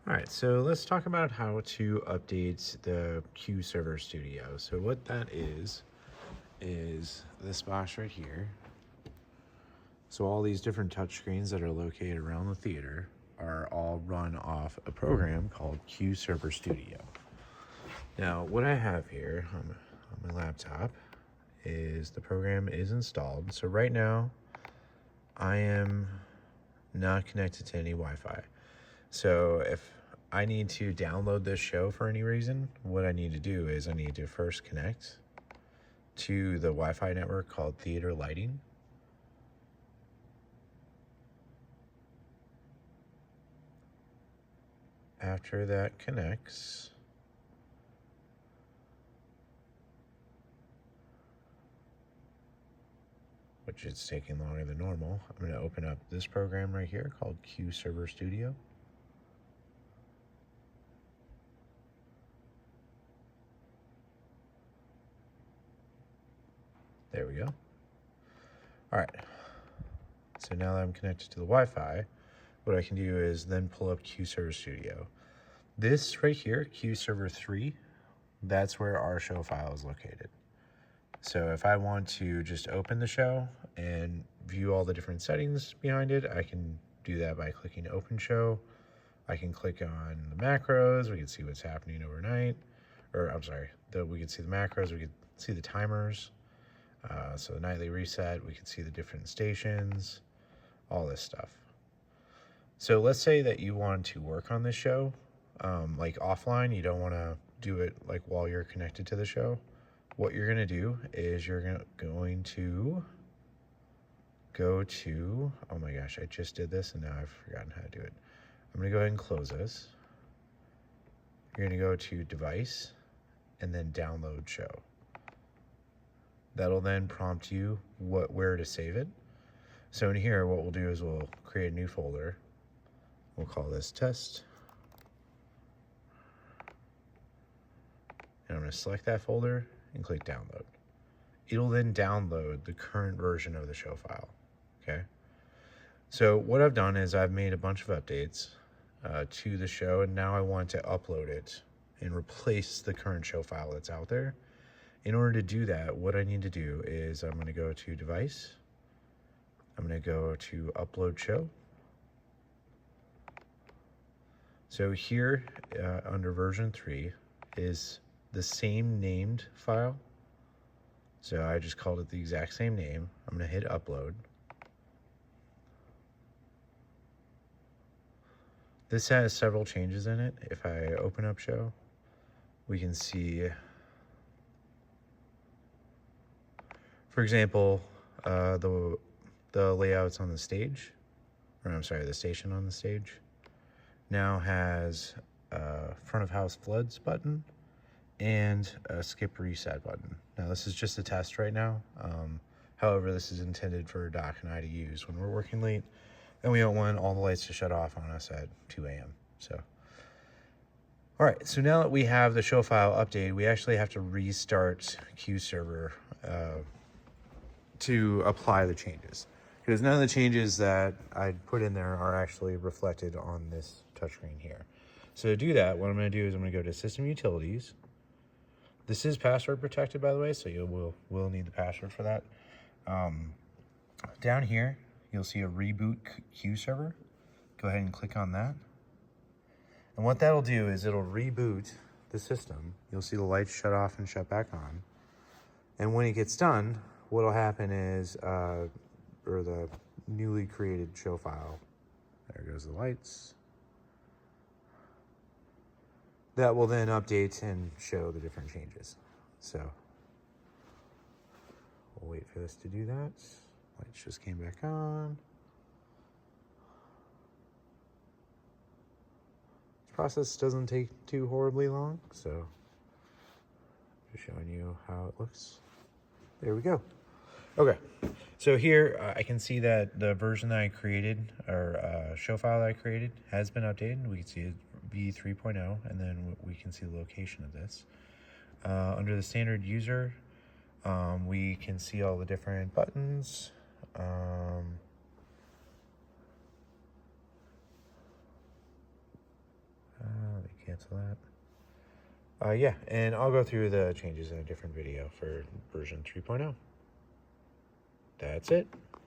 All right, so let's talk about how to update the CueServer Studio. So what that is this box right here. So all these different touchscreens that are located around the theater are all run off a program called CueServer Studio. Now, what I have here on my laptop is the program is installed. So right now, I am not connected to any Wi-Fi. So if I need to download this show for any reason, what I need to do is I need to first connect to the Wi-Fi network called Theater Lighting. After that connects, which is taking longer than normal, I'm going to open up this program right here called CueServer Studio. There we go. All right. So now that I'm connected to the Wi-Fi, what I can do is then pull up CueServer Studio. This right here, CueServer 3, that's where our show file is located. So if I want to just open the show and view all the different settings behind it, I can do that by clicking Open Show. I can click on the macros. We can see what's happening overnight. Or I'm sorry, we can see the macros. We can see the timers. So the nightly reset, we can see the different stations, all this stuff. So let's say that you want to work on this show, like offline. You don't want to do it like while you're connected to the show. What you're going to do is you're going to go to, oh my gosh, I just did this and now I've forgotten how to do it. I'm going to go ahead and close this. You're going to go to Device and then Download Show. That'll then prompt you where to save it. So in here, what we'll do is we'll create a new folder. We'll call this Test. And I'm going to select that folder and click Download. It'll then download the current version of the show file, okay? So what I've done is I've made a bunch of updates to the show, and now I want to upload it and replace the current show file that's out there. In order to do that, what I need to do is I'm going to go to Device. I'm going to go to Upload Show. So here under version 3 is the same named file. So I just called it the exact same name. I'm going to hit Upload. This has several changes in it. If I open up Show, we can see, for example, the layouts on the stage, or I'm sorry, the station on the stage, now has a front of house floods button and a skip reset button. Now this is just a test right now. However, this is intended for Doc and I to use when we're working late and we don't want all the lights to shut off on us at 2 a.m. So, all right, so now that we have the show file updated, we actually have to restart CueServer to apply the changes, because none of the changes that I put in there are actually reflected on this touchscreen here. So to do that, what I'm going to do is I'm going to go to System Utilities. This is password protected, by the way, so you will need the password for that. Down here, you'll see a Reboot CueServer. Go ahead and click on that. And what that'll do is it'll reboot the system. You'll see the lights shut off and shut back on. And when it gets done, what'll happen is, or the newly created show file, there goes the lights. That will then update and show the different changes. So we'll wait for this to do that. Lights just came back on. This process doesn't take too horribly long, so just showing you how it looks. There we go. Okay, so here I can see that the version that I created, or show file that I created, has been updated. We can see it v3.0, and then we can see the location of this. Under the standard user, we can see all the different buttons. cancel that. Yeah, and I'll go through the changes in a different video for version 3.0. That's it.